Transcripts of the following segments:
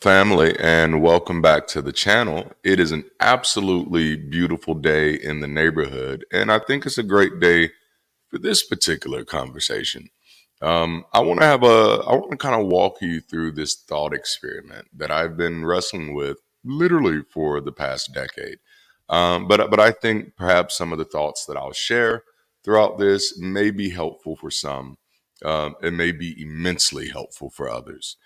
Family, and welcome back to the channel. It is an absolutely beautiful day in the neighborhood, and I think it's a great day for this particular conversation. I want to kind of walk you through this thought experiment that I've been wrestling with literally for the past decade. But I think perhaps some of the thoughts that I'll share throughout this may be helpful for some. It may be immensely helpful for others.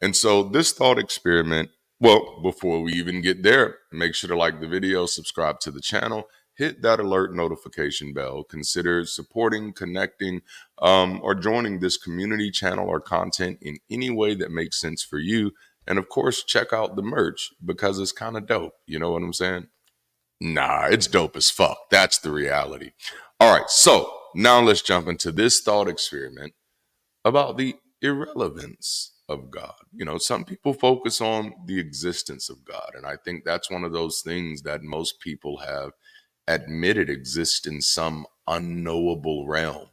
And so this thought experiment, well, before we even get there, make sure to like the video, subscribe to the channel, hit that alert notification bell, consider supporting, connecting, or joining this community channel or content in any way that makes sense for you. And of course, check out the merch because it's kind of dope. You know what I'm saying? Nah, it's dope as fuck. That's the reality. All right, so now let's jump into this thought experiment about the irrelevance of God. You know, some people focus on the existence of God, and I think that's one of those things that most people have admitted exist in some unknowable realm.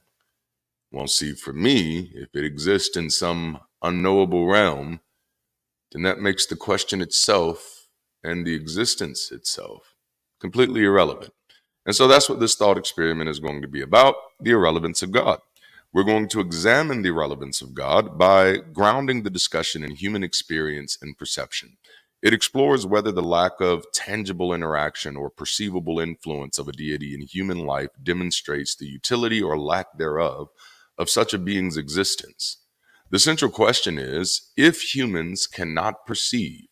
Well, see, for me, if it exists in some unknowable realm, then that makes the question itself and the existence itself completely irrelevant. And so that's what this thought experiment is going to be about: the irrelevance of God. We're going to examine the relevance of God by grounding the discussion in human experience and perception. It explores whether the lack of tangible interaction or perceivable influence of a deity in human life demonstrates the utility or lack thereof of such a being's existence. The central question is, if humans cannot perceive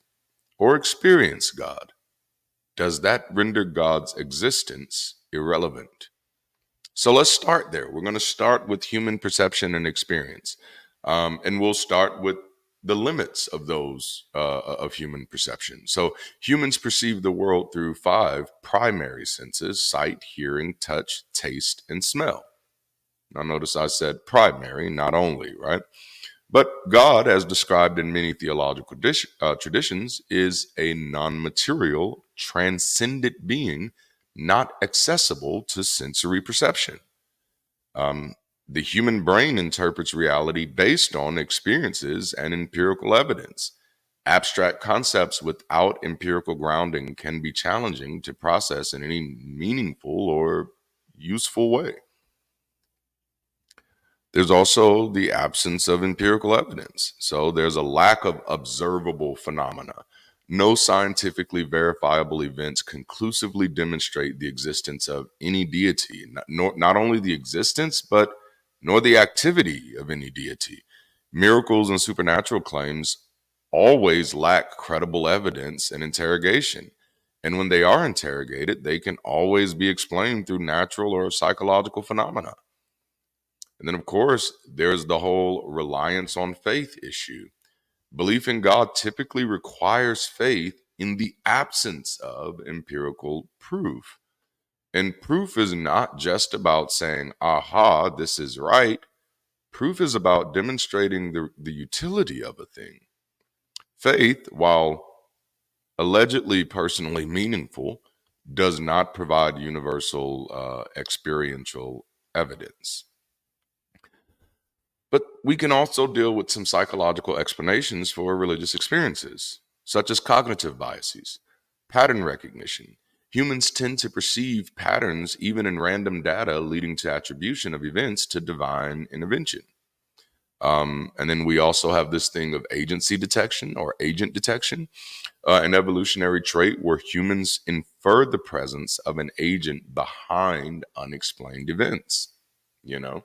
or experience God, does that render God's existence irrelevant? So let's start there. We're going to start with human perception and experience. And we'll start with the limits of those of human perception. So humans perceive the world through five primary senses: sight, hearing, touch, taste, and smell. Now notice I said primary, not only, right? But God, as described in many theological traditions, is a non material, transcendent being not accessible to sensory perception. Um, the human brain interprets reality based on experiences and empirical evidence. Abstract concepts without empirical grounding can be challenging to process in any meaningful or useful way. There's also the absence of empirical evidence. So there's a lack of observable phenomena. No scientifically verifiable events conclusively demonstrate the existence of any deity, not only the existence, but nor the activity of any deity. Miracles and supernatural claims always lack credible evidence and interrogation. And when they are interrogated, they can always be explained through natural or psychological phenomena. And then, of course, there's the whole reliance on faith issue. Belief in God typically requires faith in the absence of empirical proof. And proof is not just about saying, aha, this is right. Proof is about demonstrating the utility of a thing. Faith, while allegedly personally meaningful, does not provide universal experiential evidence. But we can also deal with some psychological explanations for religious experiences, such as cognitive biases, pattern recognition. Humans tend to perceive patterns even in random data, leading to attribution of events to divine intervention. And then we also have this thing of agency detection or agent detection, an evolutionary trait where humans infer the presence of an agent behind unexplained events. You know,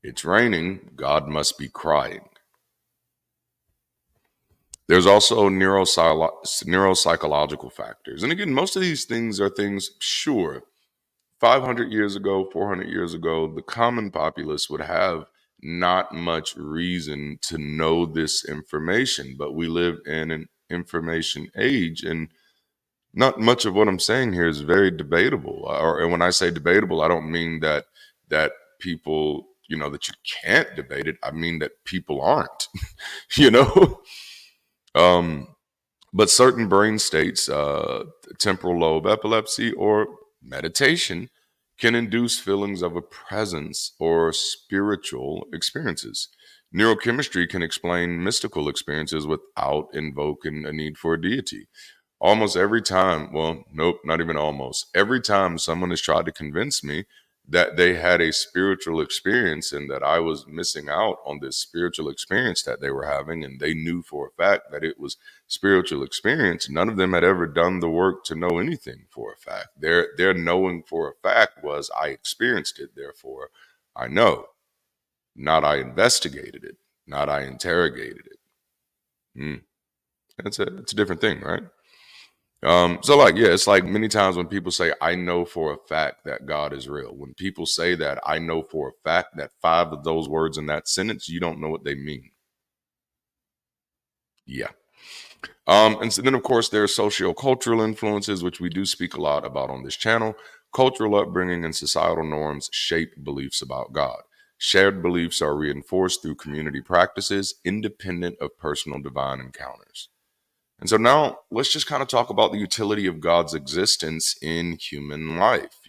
it's raining, God must be crying. There's also neuropsychological factors. And again, most of these things are things, sure, 500 years ago, 400 years ago, the common populace would have not much reason to know this information, but we live in an information age, and not much of what I'm saying here is very debatable. And when I say debatable, I don't mean that people, that you can't debate it. I mean that people aren't, you know. Um, but certain brain states, temporal lobe epilepsy or meditation, can induce feelings of a presence or spiritual experiences. Neurochemistry can explain mystical experiences without invoking a need for a deity. Almost every time, well, nope, not even almost, every time someone has tried to convince me that they had a spiritual experience and that I was missing out on this spiritual experience that they were having, and they knew for a fact that it was spiritual experience, none of them had ever done the work to know anything for a fact. Their knowing for a fact was I experienced it, therefore I know. Not I investigated it, not I interrogated it. Mm, it's a different thing, right? So like, yeah, it's like many times when people say, I know for a fact that God is real. When people say that, I know for a fact that 5 of those words in that sentence, you don't know what they mean. Yeah. And so then, of course, there are socio-cultural influences, which we do speak a lot about on this channel. Cultural upbringing and societal norms shape beliefs about God. Shared beliefs are reinforced through community practices, independent of personal divine encounters. And so now let's just kind of talk about the utility of God's existence in human life.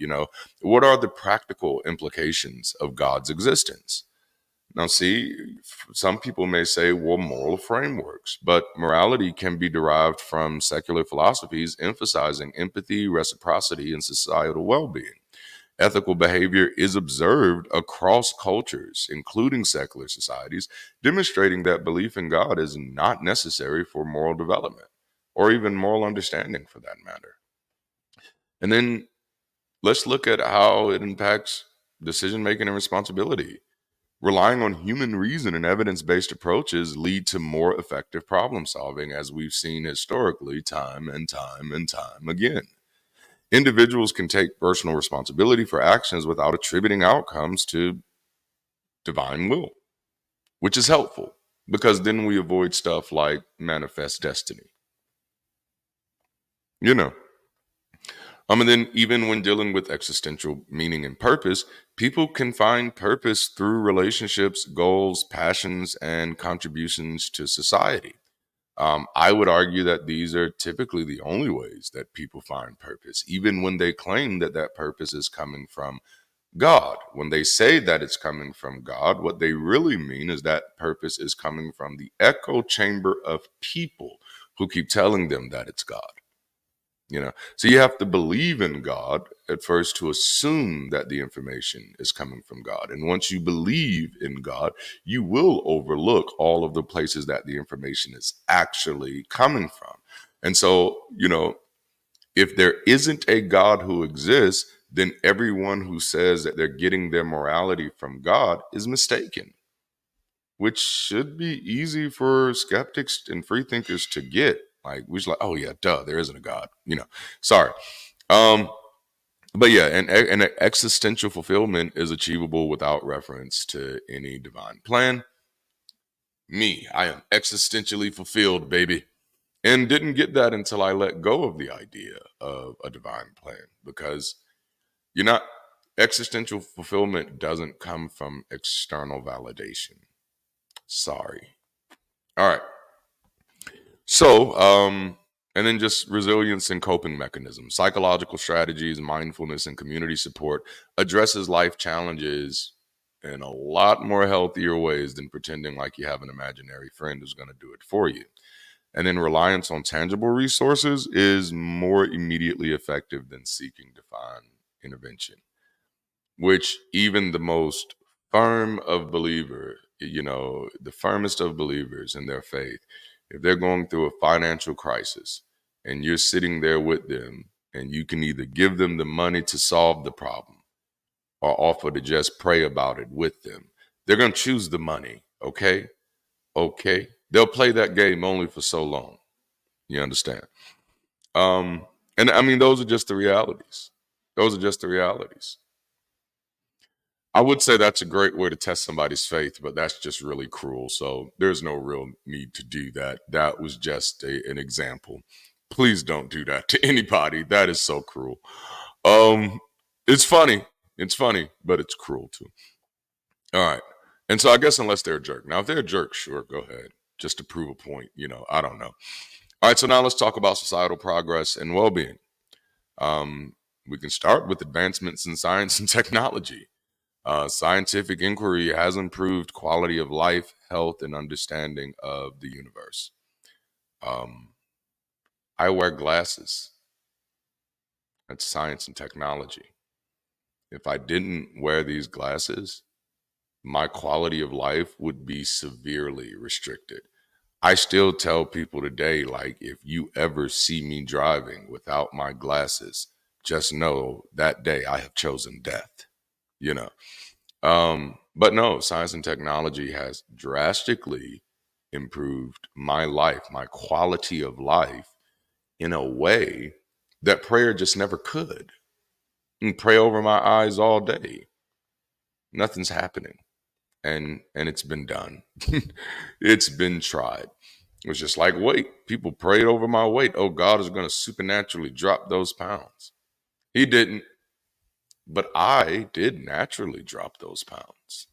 What are the practical implications of God's existence? Now, see, some people may say, well, moral frameworks, but morality can be derived from secular philosophies emphasizing empathy, reciprocity, and societal well being. Ethical behavior is observed across cultures, including secular societies, demonstrating that belief in God is not necessary for moral development or even moral understanding for that matter. And then let's look at how it impacts decision making and responsibility. Relying on human reason and evidence based approaches lead to more effective problem solving, as we've seen historically, time and time and time again. Individuals can take personal responsibility for actions without attributing outcomes to divine will, which is helpful because then we avoid stuff like manifest destiny. You know, and then even when dealing with existential meaning and purpose, people can find purpose through relationships, goals, passions, and contributions to society. I would argue that these are typically the only ways that people find purpose, even when they claim that that purpose is coming from God. When they say that it's coming from God, what they really mean is that purpose is coming from the echo chamber of people who keep telling them that it's God. So you have to believe in God at first to assume that the information is coming from God. And once you believe in God, you will overlook all of the places that the information is actually coming from. And so, if there isn't a God who exists, then everyone who says that they're getting their morality from God is mistaken, which should be easy for skeptics and free thinkers to get. Like, we're just like, oh yeah, duh, there isn't a God. Sorry. Um, but yeah, and existential fulfillment is achievable without reference to any divine plan. Me, I am existentially fulfilled, baby. And didn't get that until I let go of the idea of a divine plan because you're not, existential fulfillment doesn't come from external validation. Sorry. All right. So, and then just resilience and coping mechanisms, psychological strategies, mindfulness, and community support addresses life challenges in a lot more healthier ways than pretending like you have an imaginary friend who's going to do it for you. And then reliance on tangible resources is more immediately effective than seeking divine intervention, which even the most firm of believer, the firmest of believers in their faith, if they're going through a financial crisis and you're sitting there with them and you can either give them the money to solve the problem or offer to just pray about it with them, they're going to choose the money. Okay. Okay. They'll play that game only for so long. You understand? Um, and I mean, those are just the realities. Those are just the realities. I would say that's a great way to test somebody's faith, but that's just really cruel. So there's no real need to do that. That was just an example. Please don't do that to anybody. That is so cruel. Um, it's funny. It's funny, but it's cruel too. All right. And so I guess unless they're a jerk. Now, if they're a jerk, sure, go ahead. Just to prove a point, I don't know. All right. So now let's talk about societal progress and well-being. Um, we can start with advancements in science and technology. Scientific inquiry has improved quality of life, health, and understanding of the universe. Um, I wear glasses. That's science and technology. If I didn't wear these glasses, my quality of life would be severely restricted. I still tell people today, like, if you ever see me driving without my glasses, just know that day I have chosen death, you know. But no, science and technology has drastically improved my life, my quality of life in a way that prayer just never could. And pray over my eyes all day. Nothing's happening. And it's been done. It's been tried. It was just like weight. People prayed over my weight. Oh, God is going to supernaturally drop those pounds. He didn't, but I did naturally drop those pounds.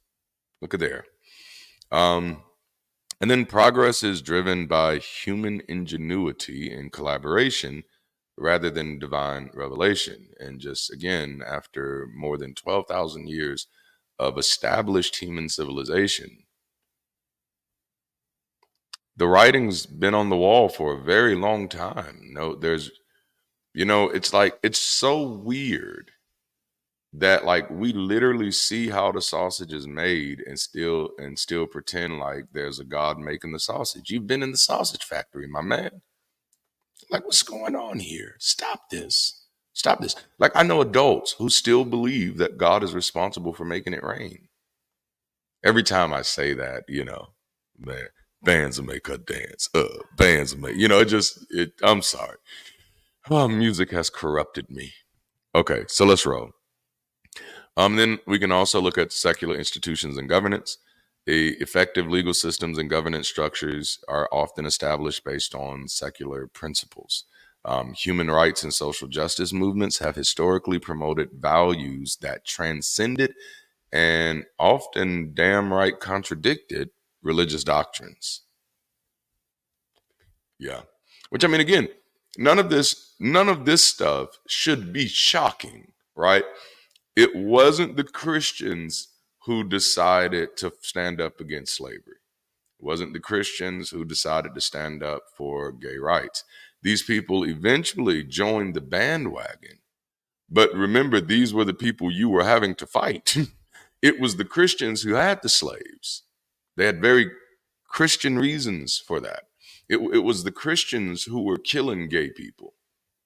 Look at there. Um, and then progress is driven by human ingenuity and collaboration rather than divine revelation. And just again, after more than 12,000 years of established human civilization, the writing's been on the wall for a very long time. No, there's, it's like, it's so weird that like we literally see how the sausage is made and still pretend like there's a God making the sausage. You've been in the sausage factory, my man. Like, what's going on here? Stop this. Stop this. Like, I know adults who still believe that God is responsible for making it rain. Every time I say that, man, bands will make her dance. Bands will make, I'm sorry. Oh, music has corrupted me. Okay, so let's roll. Then we can also look at secular institutions and governance. The effective legal systems and governance structures are often established based on secular principles. Human rights and social justice movements have historically promoted values that transcended and often damn right contradicted religious doctrines. Yeah. Which, I mean, again, none of this stuff should be shocking, right? It wasn't the Christians who decided to stand up against slavery. It wasn't the Christians who decided to stand up for gay rights. These people eventually joined the bandwagon. But remember, these were the people you were having to fight. It was the Christians who had the slaves. They had very Christian reasons for that. It was the Christians who were killing gay people.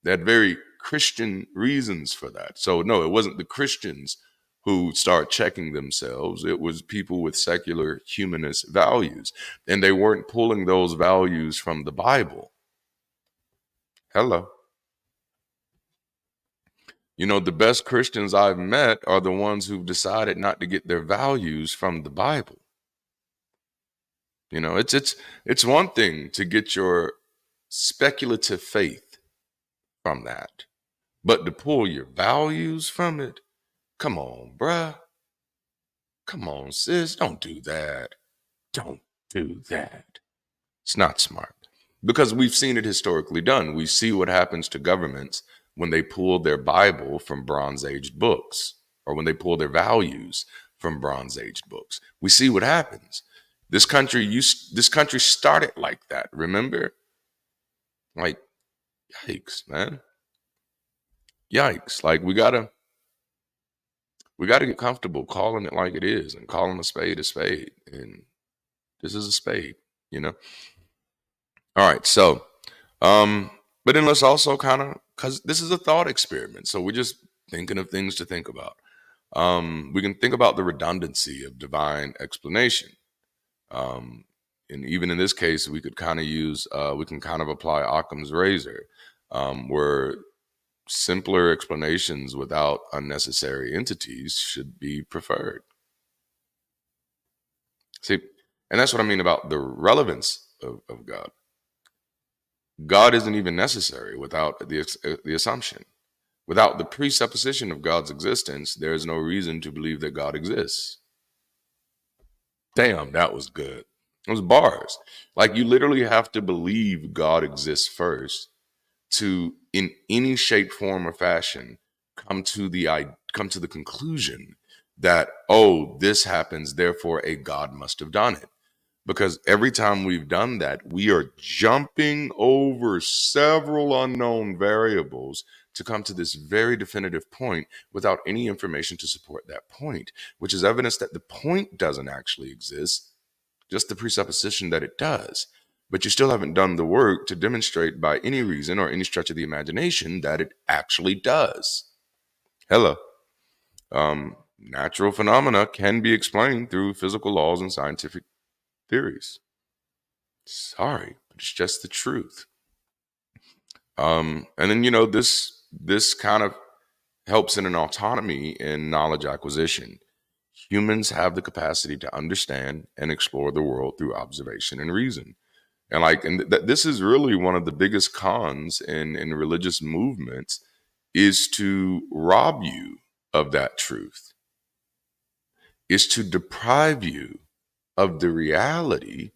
They had very Christian reasons for that. So no, it wasn't the Christians who start checking themselves. It was people with secular humanist values. And they weren't pulling those values from the Bible. Hello. The best Christians I've met are the ones who've decided not to get their values from the Bible. It's one thing to get your speculative faith from that, but to pull your values from it, come on, bruh. Come on, sis. Don't do that. Don't do that. It's not smart because we've seen it historically done. We see what happens to governments when they pull their Bible from Bronze Age books or when they pull their values from Bronze Age books. We see what happens. This country started like that. Remember? Like, yikes, man. Yikes. Like we gotta get comfortable calling it like it is and calling a spade a spade. And this is a spade, you know? All right, so but then let's also kind of, because this is a thought experiment, so we're just thinking of things to think about. We can think about the redundancy of divine explanation. Um, and even in this case, we can kind of apply Occam's razor, where simpler explanations without unnecessary entities should be preferred. See, and that's what I mean about the relevance of God. God isn't even necessary without the assumption. Without the presupposition of God's existence, there is no reason to believe that God exists. Damn, that was good. It was bars. Like, you literally have to believe God exists first to, in any shape, form, or fashion, come to the conclusion that, oh, this happens, therefore a God must have done it. Because every time we've done that, we are jumping over several unknown variables to come to this very definitive point without any information to support that point, which is evidence that the point doesn't actually exist, just the presupposition that it does. But you still haven't done the work to demonstrate by any reason or any stretch of the imagination that it actually does. Hello. Natural phenomena can be explained through physical laws and scientific theories. Sorry, but it's just the truth. And then this kind of helps in an autonomy in knowledge acquisition. Humans have the capacity to understand and explore the world through observation and reason. And this is really one of the biggest cons in religious movements, is to rob you of that truth, is to deprive you of the reality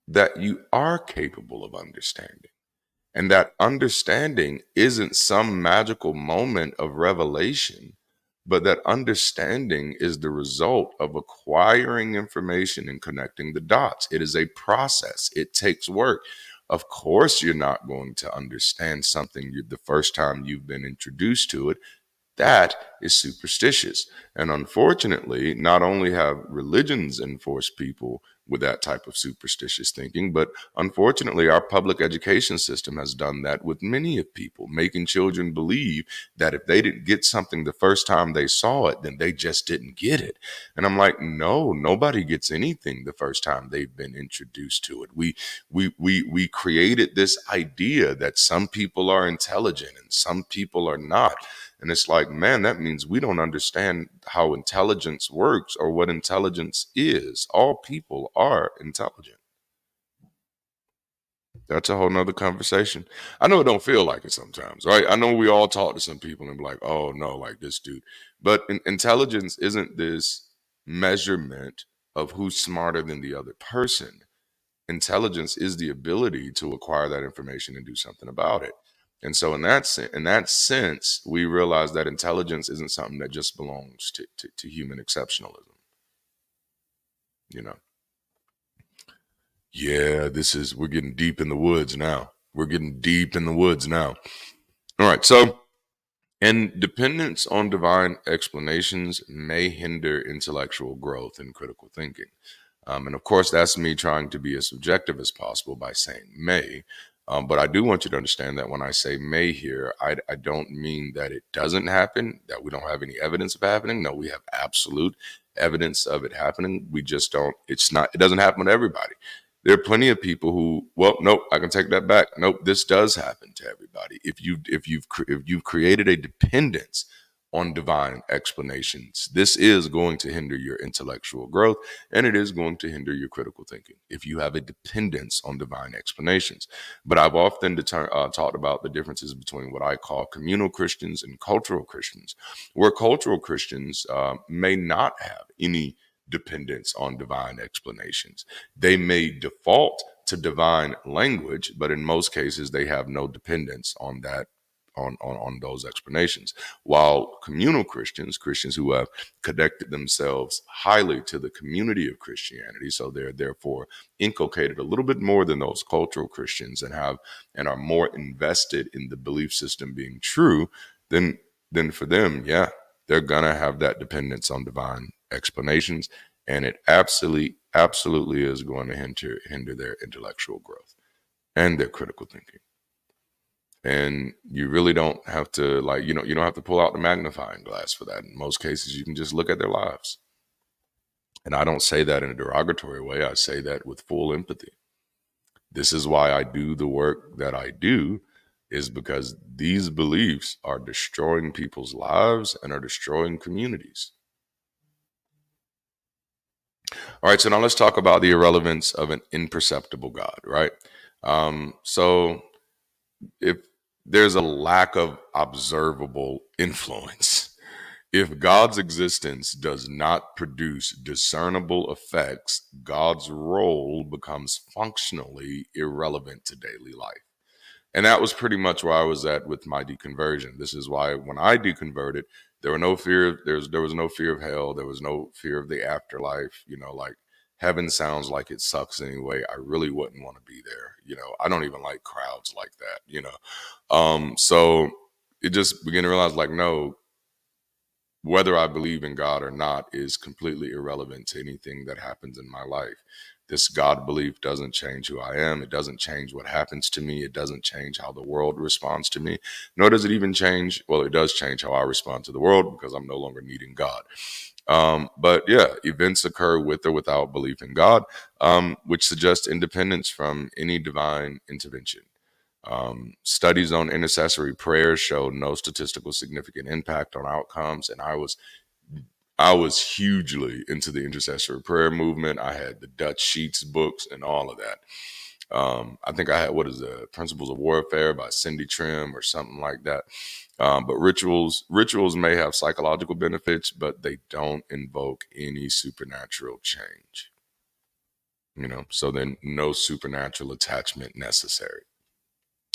that you are capable of understanding. And that understanding isn't some magical moment of revelation, but that understanding is the result of acquiring information and connecting the dots. It is a process, it takes work. Of course, you're not going to understand something the first time you've been introduced to it. That is superstitious. And unfortunately, not only have religions enforced people with that type of superstitious thinking, but unfortunately, our public education system has done that with many of people, making children believe that if they didn't get something the first time they saw it, then they just didn't get it. And I'm like, no, nobody gets anything the first time they've been introduced to it. We created this idea that some people are intelligent and some people are not. And it's like, man, that means we don't understand how intelligence works or what intelligence is. All people are intelligent. That's a whole nother conversation. I know it don't feel like it sometimes, right? I know we all talk to some people and be like, oh no, like this dude. But intelligence isn't this measurement of who's smarter than the other person. Intelligence is the ability to acquire that information and do something about it. And so in that sense, we realize that intelligence isn't something that just belongs to human exceptionalism. You know, yeah, we're getting deep in the woods now. We're getting deep in the woods now. All right. So, and dependence on divine explanations may hinder intellectual growth and critical thinking. And of course, that's me trying to be as subjective as possible by saying may. But I do want you to understand that when I say may here, I don't mean that it doesn't happen, that we don't have any evidence of happening. No, we have absolute evidence of it happening. We just don't, it doesn't happen to everybody. There are plenty of people who, well, nope, I can take that back. Nope, this does happen to everybody. If you've created a dependence on divine explanations, this is going to hinder your intellectual growth, and it is going to hinder your critical thinking if you have a dependence on divine explanations. But I've often talked about the differences between what I call communal Christians and cultural Christians, where cultural Christians may not have any dependence on divine explanations. They may default to divine language, but in most cases, they have no dependence on that on those explanations. While communal Christians, Christians who have connected themselves highly to the community of Christianity, so they're therefore inculcated a little bit more than those cultural Christians and are more invested in the belief system being true, then for them, yeah, they're gonna have that dependence on divine explanations, and it absolutely is going to hinder their intellectual growth and their critical thinking. And you really don't have to you don't have to pull out the magnifying glass for that. In most cases, you can just look at their lives. And I don't say that in a derogatory way. I say that with full empathy. This is why I do the work that I do, is because these beliefs are destroying people's lives and are destroying communities. All right, so now let's talk about the irrelevance of an imperceptible God, right? So if there's a lack of observable influence, if God's existence does not produce discernible effects, God's role becomes functionally irrelevant to daily life. And that was pretty much where I was at with my deconversion. This is why when I deconverted, there was no fear of hell. There was no fear of the afterlife. You know, like heaven sounds like it sucks anyway. I really wouldn't want to be there. You know, I don't even like crowds like that. You know, so it just began to realize like, no, whether I believe in God or not is completely irrelevant to anything that happens in my life. This God belief doesn't change who I am. It doesn't change what happens to me. It doesn't change how the world responds to me. Nor does it even change, well, it does change how I respond to the world because I'm no longer needing God. But yeah, events occur with or without belief in God, which suggests independence from any divine intervention. Studies on intercessory prayers showed no statistical significant impact on outcomes, and I was hugely into the intercessory prayer movement. I had the Dutch Sheets books and all of that. I think I had what is the Principles of Warfare by Cindy Trim or something like that. But rituals may have psychological benefits, but they don't invoke any supernatural change. You know, so then no supernatural attachment necessary.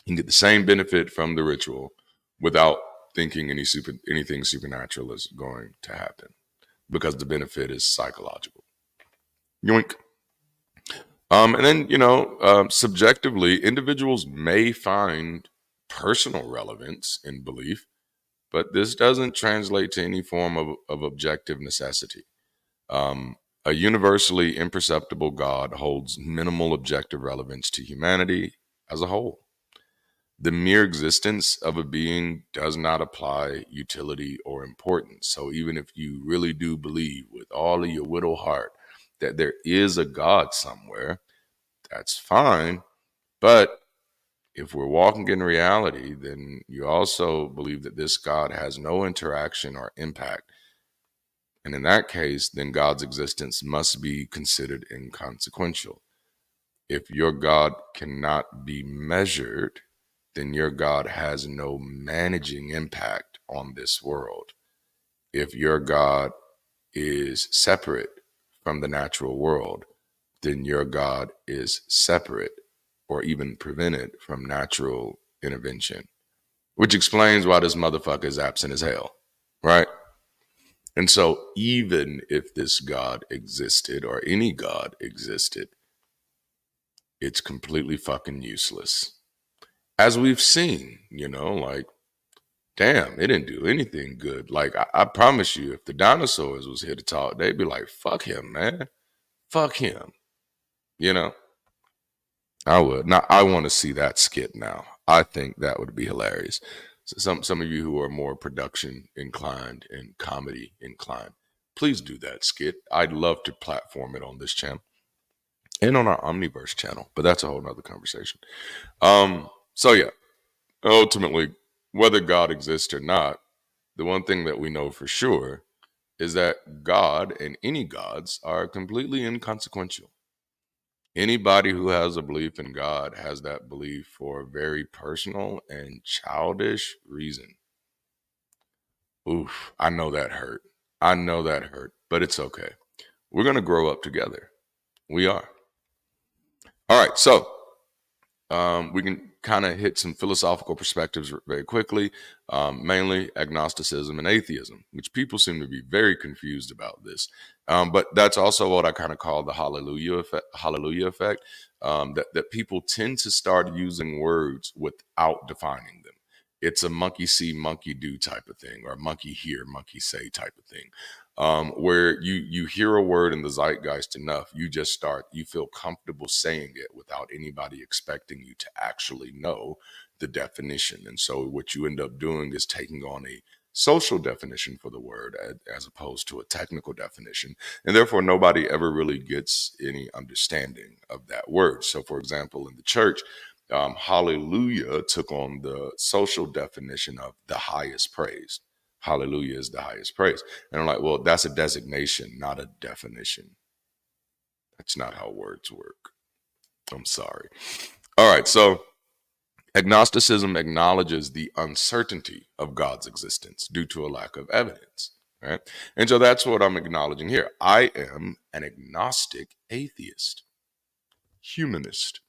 You can get the same benefit from the ritual without thinking anything supernatural is going to happen because the benefit is psychological. Yoink. And then, subjectively, individuals may find personal relevance in belief, but this doesn't translate to any form of objective necessity. A universally imperceptible God holds minimal objective relevance to humanity as a whole. The mere existence of a being does not apply utility or importance. So even if you really do believe with all of your little heart that there is a God somewhere, that's fine. But if we're walking in reality, then you also believe that this God has no interaction or impact. And in that case, then God's existence must be considered inconsequential. If your God cannot be measured, then your God has no managing impact on this world. If your God is separate from the natural world, then your God is separate or even prevented from natural intervention, which explains why this motherfucker is absent as hell, right? And so, even if this God existed or any God existed, it's completely fucking useless. As we've seen, like, damn, it didn't do anything good. Like, I promise you, if the dinosaurs was here to talk, they'd be like, fuck him, man. Fuck him. You know? I would. Now, I want to see that skit now. I think that would be hilarious. So some of you who are more production inclined and comedy inclined, please do that skit. I'd love to platform it on this channel and on our Omniverse channel, but that's a whole nother conversation. So yeah, ultimately, whether God exists or not, the one thing that we know for sure is that God and any gods are completely inconsequential. Anybody who has a belief in God has that belief for a very personal and childish reason. Oof, I know that hurt. I know that hurt, but it's okay. We're going to grow up together. We are. All right, so we can kind of hit some philosophical perspectives very quickly, mainly agnosticism and atheism, which people seem to be very confused about this. But that's also what I kind of call the hallelujah effect. That people tend to start using words without defining them. It's a monkey see, monkey do type of thing, or monkey hear, monkey say type of thing. Where you hear a word in the zeitgeist enough, you feel comfortable saying it without anybody expecting you to actually know the definition. And so what you end up doing is taking on a social definition for the word as opposed to a technical definition. And therefore, nobody ever really gets any understanding of that word. So, for example, in the church, hallelujah took on the social definition of the highest praise. Hallelujah is the highest praise. And I'm like, well, that's a designation, not a definition. That's not how words work. I'm sorry. All right. So agnosticism acknowledges the uncertainty of God's existence due to a lack of evidence. Right. And so that's what I'm acknowledging here. I am an agnostic atheist, humanist,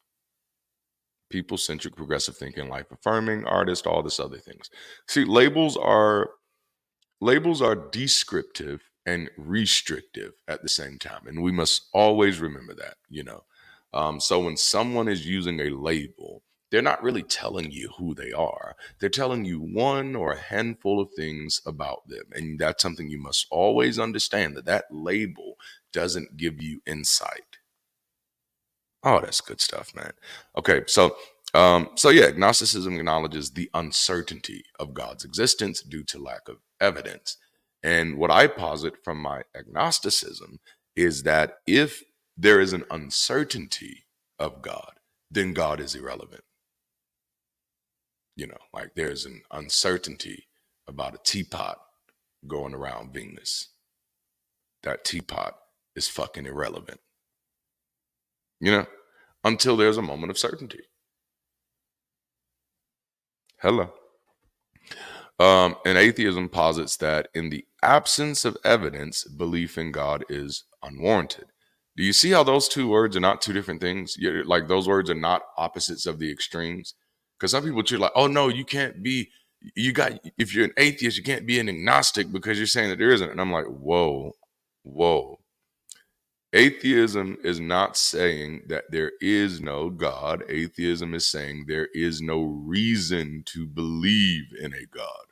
people centric, progressive thinking, life affirming, artist, all this other things. See, labels are labels are descriptive and restrictive at the same time. And we must always remember that, So when someone is using a label, they're not really telling you who they are. They're telling you one or a handful of things about them. And that's something you must always understand, that label doesn't give you insight. Oh, that's good stuff, man. Okay, so yeah, agnosticism acknowledges the uncertainty of God's existence due to lack of evidence. And what I posit from my agnosticism is that if there is an uncertainty of God, then God is irrelevant. Like there's an uncertainty about a teapot going around Venus. That teapot is fucking irrelevant, you know, until there's a moment of certainty. Hello. And atheism posits that in the absence of evidence, belief in God is unwarranted. Do you see how those two words are not two different things? Like those words are not opposites of the extremes. Because some people treat like, oh no, you can't be. If you're an atheist, you can't be an agnostic because you're saying that there isn't. And I'm like, whoa, whoa. Atheism is not saying that there is no God. Atheism is saying there is no reason to believe in a God.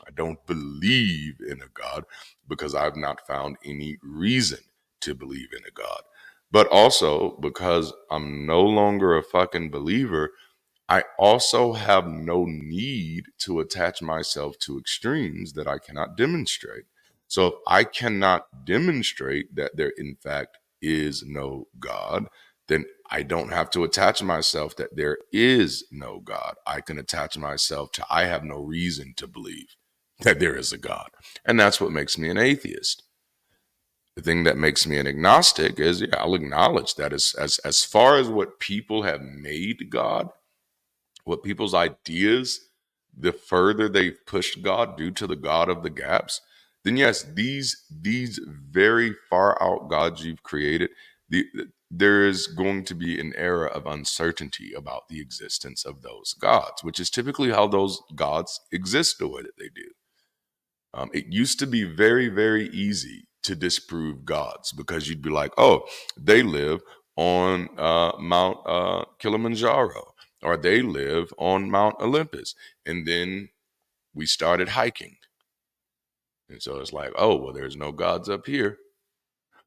I don't believe in a God because I've not found any reason to believe in a God. But also because I'm no longer a fucking believer, I also have no need to attach myself to extremes that I cannot demonstrate. So if I cannot demonstrate that there in fact is no God, then I don't have to attach myself that there is no God. I can attach myself to I have no reason to believe that there is a God. And that's what makes me an atheist. The thing that makes me an agnostic is, yeah, I'll acknowledge that as far as what people have made God, what people's ideas, the further they've pushed God due to the God of the gaps, then yes, these very far out gods you've created, there is going to be an era of uncertainty about the existence of those gods, which is typically how those gods exist the way that they do. It used to be very, very easy to disprove gods because you'd be like, oh, they live on Mount Kilimanjaro, or they live on Mount Olympus. And then we started hiking. And so it's like, oh, well, there's no gods up here.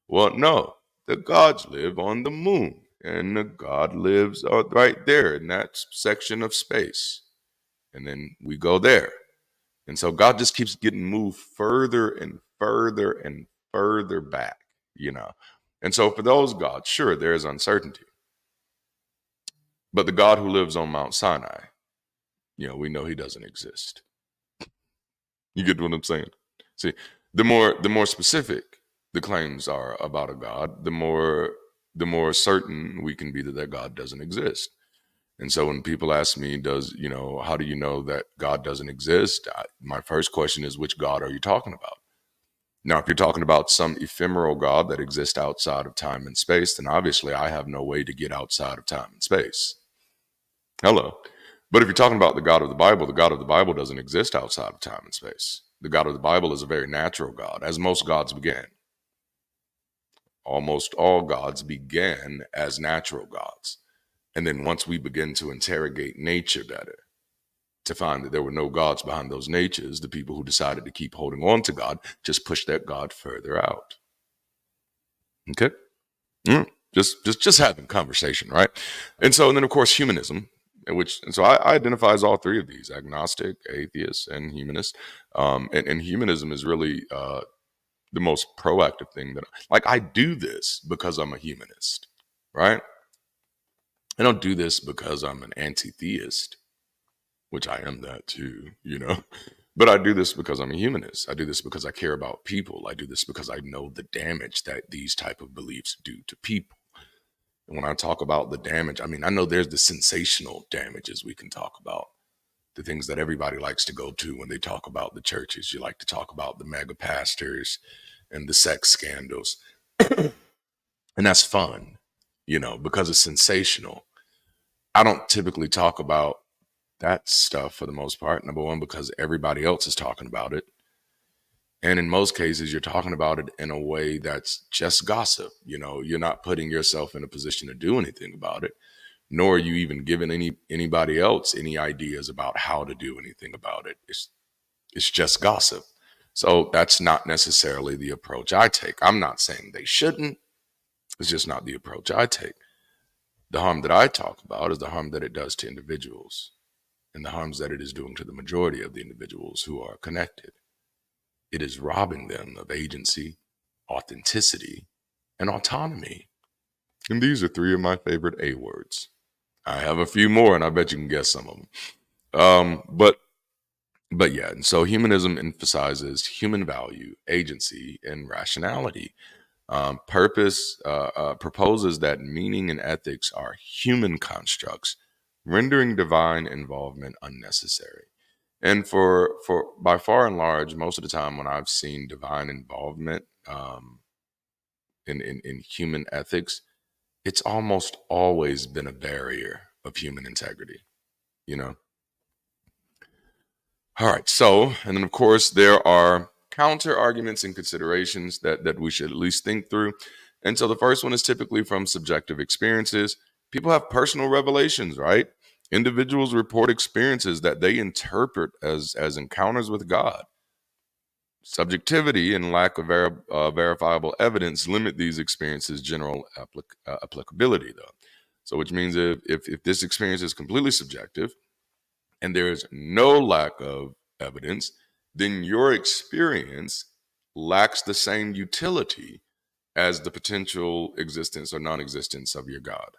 Well, no, the gods live on the moon. And the God lives right there in that section of space. And then we go there. And so God just keeps getting moved further and further and further back. And so for those gods, sure, there is uncertainty. But the God who lives on Mount Sinai, we know he doesn't exist. You get what I'm saying? See, the more specific the claims are about a God, the more certain we can be that God doesn't exist. And so when people ask me, how do you know that God doesn't exist? My first question is, which God are you talking about? Now, if you're talking about some ephemeral God that exists outside of time and space, then obviously I have no way to get outside of time and space. Hello. But if you're talking about the God of the Bible doesn't exist outside of time and space. The God of the Bible is a very natural God, as most gods began. Almost all gods began as natural gods. And then once we begin to interrogate nature better, to find that there were no gods behind those natures, the people who decided to keep holding on to God just pushed that God further out. Okay? Just having conversation, right? And then of course humanism, and so I identify as all three of these: agnostic, atheist, and humanist. And humanism is really the most proactive thing that I do this because I'm a humanist, right? I don't do this because I'm an anti-theist, which I am that too. But I do this because I'm a humanist. I do this because I care about people. I do this because I know the damage that these type of beliefs do to people. And when I talk about the damage, I mean, I know there's the sensational damages we can talk about, the things that everybody likes to go to when they talk about the churches. You like to talk about the mega pastors and the sex scandals. And that's fun, because it's sensational. I don't typically talk about that stuff for the most part. Number one, because everybody else is talking about it. And in most cases, you're talking about it in a way that's just gossip. You're not putting yourself in a position to do anything about it, nor are you even giving anybody else any ideas about how to do anything about it. It's just gossip. So that's not necessarily the approach I take. I'm not saying they shouldn't. It's just not the approach I take. The harm that I talk about is the harm that it does to individuals and the harms that it is doing to the majority of the individuals who are connected. It is robbing them of agency, authenticity, and autonomy. And these are three of my favorite A words. I have a few more, and I bet you can guess some of them. But yeah, and so humanism emphasizes human value, agency, and rationality. Purpose proposes that meaning and ethics are human constructs, rendering divine involvement unnecessary. And for by far and large, most of the time when I've seen divine involvement in human ethics, it's almost always been a barrier of human integrity, you know? All right. So, and then of course, there are counter arguments and considerations that we should at least think through. And so the first one is typically from subjective experiences. People have personal revelations, right? Individuals report experiences that they interpret as encounters with God. Subjectivity and lack of verifiable evidence limit these experiences' general applicability, though. So, which means if this experience is completely subjective, and there is no lack of evidence, then your experience lacks the same utility as the potential existence or non-existence of your God.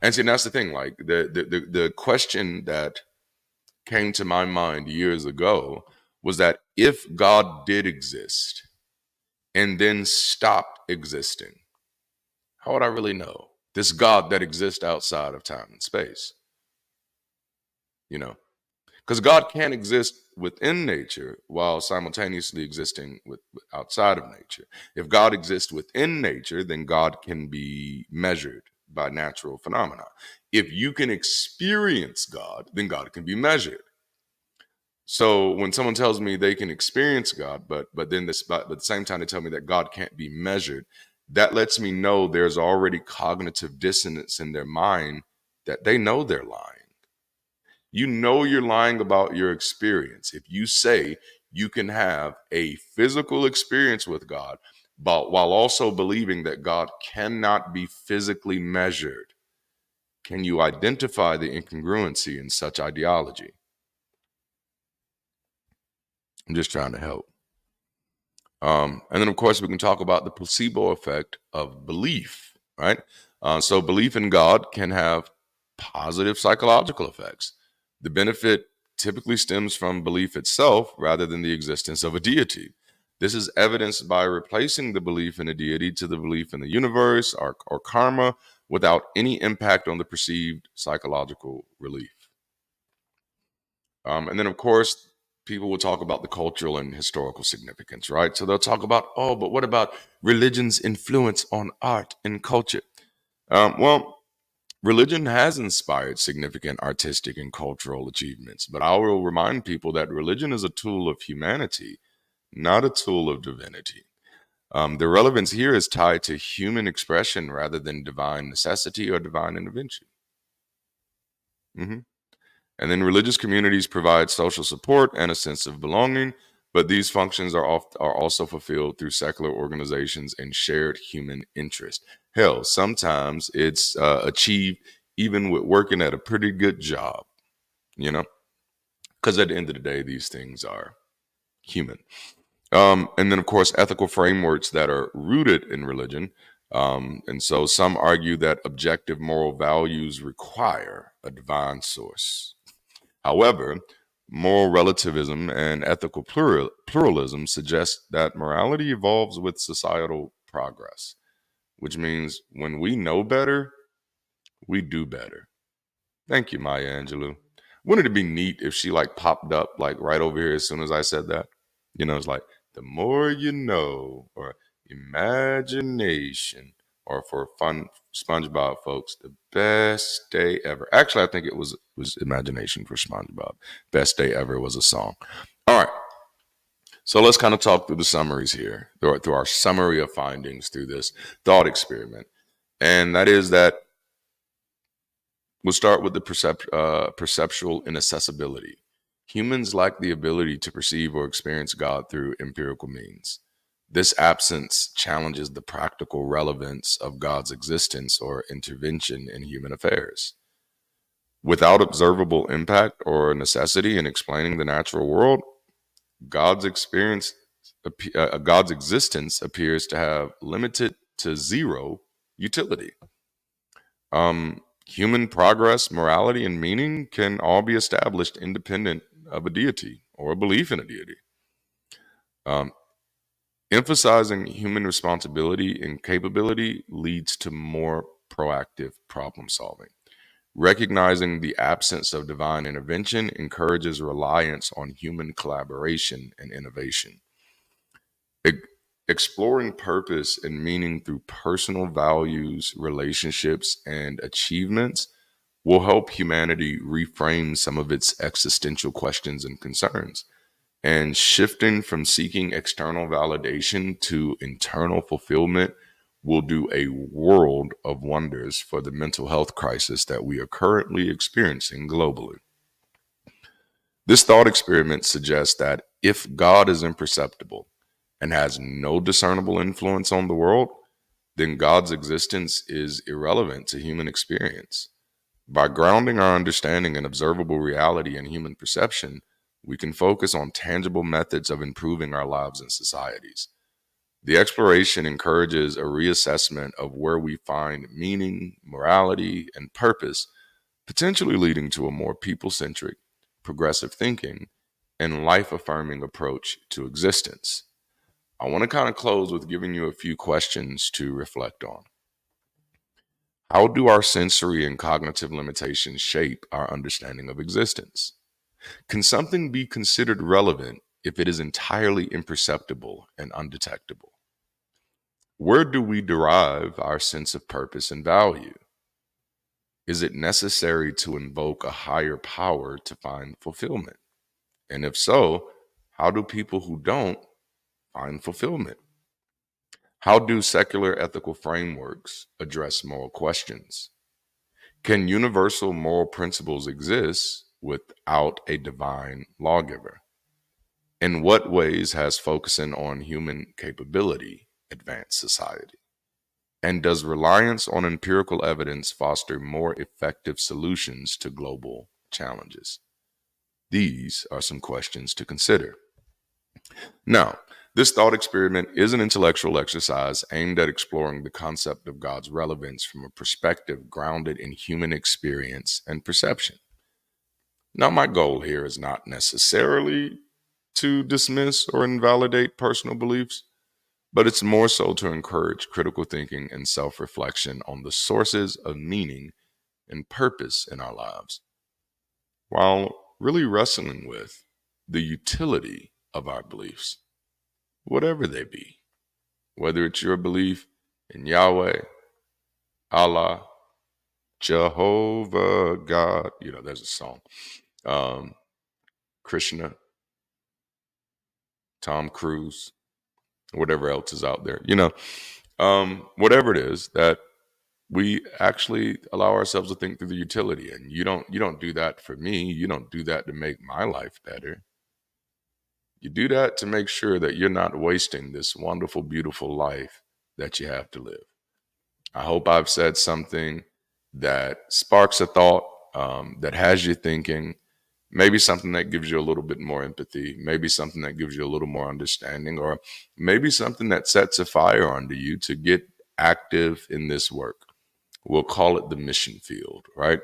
And see, that's the thing. Like the question that came to my mind years ago was that if God did exist and then stopped existing, how would I really know this God that exists outside of time and space? You know, because God can't exist within nature while simultaneously existing outside of nature. If God exists within nature, then God can be measured by natural phenomena. If you can experience God, then God can be measured. So when someone tells me they can experience God, but at the same time they tell me that God can't be measured, that lets me know there's already cognitive dissonance in their mind that they know they're lying. You know you're lying about your experience if you say you can have a physical experience with God, but while also believing that God cannot be physically measured. Can you identify the incongruency in such ideology? I'm just trying to help. And then, of course, we can talk about the placebo effect of belief, right? So, belief in God can have positive psychological effects. The benefit typically stems from belief itself rather than the existence of a deity. This is evidenced by replacing the belief in a deity to the belief in the universe or karma without any impact on the perceived psychological relief. And then, of course, people will talk about the cultural and historical significance, right? So they'll talk about, oh, but what about religion's influence on art and culture? Well, religion has inspired significant artistic and cultural achievements, but I will remind people that religion is a tool of humanity, not a tool of divinity. The relevance here is tied to human expression rather than divine necessity or divine intervention. Mm-hmm. And then religious communities provide social support and a sense of belonging, but these functions are also fulfilled through secular organizations and shared human interest. Hell, sometimes it's achieved even with working at a pretty good job, you know, because at the end of the day, these things are human. And then, of course, ethical frameworks that are rooted in religion. And so some argue that objective moral values require a divine source. However, moral relativism and ethical pluralism suggest that morality evolves with societal progress, which means when we know better, we do better. Thank you, Maya Angelou. Wouldn't it be neat if she like popped up like right over here as soon as I said that? It's like the more you know, or imagination, or for fun SpongeBob folks, the best day ever. Actually, I think it was imagination for SpongeBob. Best day ever was a song. All right. So let's kind of talk through the summaries here, through our summary of findings through this thought experiment. And that is that we'll start with the perceptual inaccessibility. Humans lack the ability to perceive or experience God through empirical means. This absence challenges the practical relevance of God's existence or intervention in human affairs. Without observable impact or necessity in explaining the natural world, God's experience, God's existence appears to have limited to zero utility. Human progress, morality, and meaning can all be established independent of a deity or a belief in a deity. Um, Emphasizing human responsibility and capability leads to more proactive problem solving. Recognizing the absence of divine intervention encourages reliance on human collaboration and innovation. E- Exploring purpose and meaning through personal values, relationships, and achievements will help humanity reframe some of its existential questions and concerns. And shifting from seeking external validation to internal fulfillment will do a world of wonders for the mental health crisis that we are currently experiencing globally. This thought experiment suggests that if God is imperceptible and has no discernible influence on the world, then God's existence is irrelevant to human experience. By grounding our understanding in observable reality and human perception, we can focus on tangible methods of improving our lives and societies. The exploration encourages a reassessment of where we find meaning, morality, and purpose, potentially leading to a more people centric, progressive thinking, and life affirming approach to existence. I want to kind of close with giving you a few questions to reflect on. How do our sensory and cognitive limitations shape our understanding of existence? Can something be considered relevant if it is entirely imperceptible and undetectable? Where do we derive our sense of purpose and value? Is it necessary to invoke a higher power to find fulfillment? And if so, how do people who don't find fulfillment? How do secular ethical frameworks address moral questions? Can universal moral principles exist without a divine lawgiver? In what ways has focusing on human capability advanced society? And does reliance on empirical evidence foster more effective solutions to global challenges? These are some questions to consider. Now, this thought experiment is an intellectual exercise aimed at exploring the concept of God's relevance from a perspective grounded in human experience and perception. Now, my goal here is not necessarily to dismiss or invalidate personal beliefs, but it's more so to encourage critical thinking and self reflection on the sources of meaning and purpose in our lives, while really wrestling with the utility of our beliefs, whatever they be, whether it's your belief in Yahweh, Allah, Jehovah, God, there's a song, um, Krishna, Tom Cruise, whatever else is out there, whatever it is that we actually allow ourselves to think through the utility. And you don't do that for me. You don't do that to make my life better. You do that to make sure that you're not wasting this wonderful, beautiful life that you have to live. I hope I've said something that sparks a thought, that has you thinking, maybe something that gives you a little bit more empathy, maybe something that gives you a little more understanding, or maybe something that sets a fire under you to get active in this work. We'll call it the mission field, right?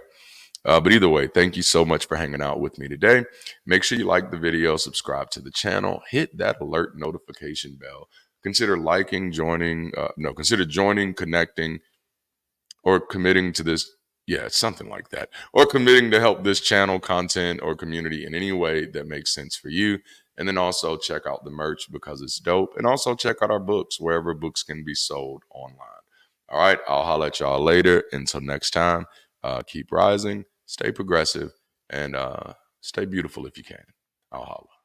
But either way, thank you so much for hanging out with me today. Make sure you like the video, subscribe to the channel, hit that alert notification bell. Consider liking, consider joining, connecting, or committing to this. Yeah, it's something like that. Or committing to help this channel, content, or community in any way that makes sense for you. And then also check out the merch because it's dope. And also check out our books wherever books can be sold online. All right, I'll holler at y'all later. Until next time, keep rising, stay progressive, and stay beautiful if you can. I'll holler.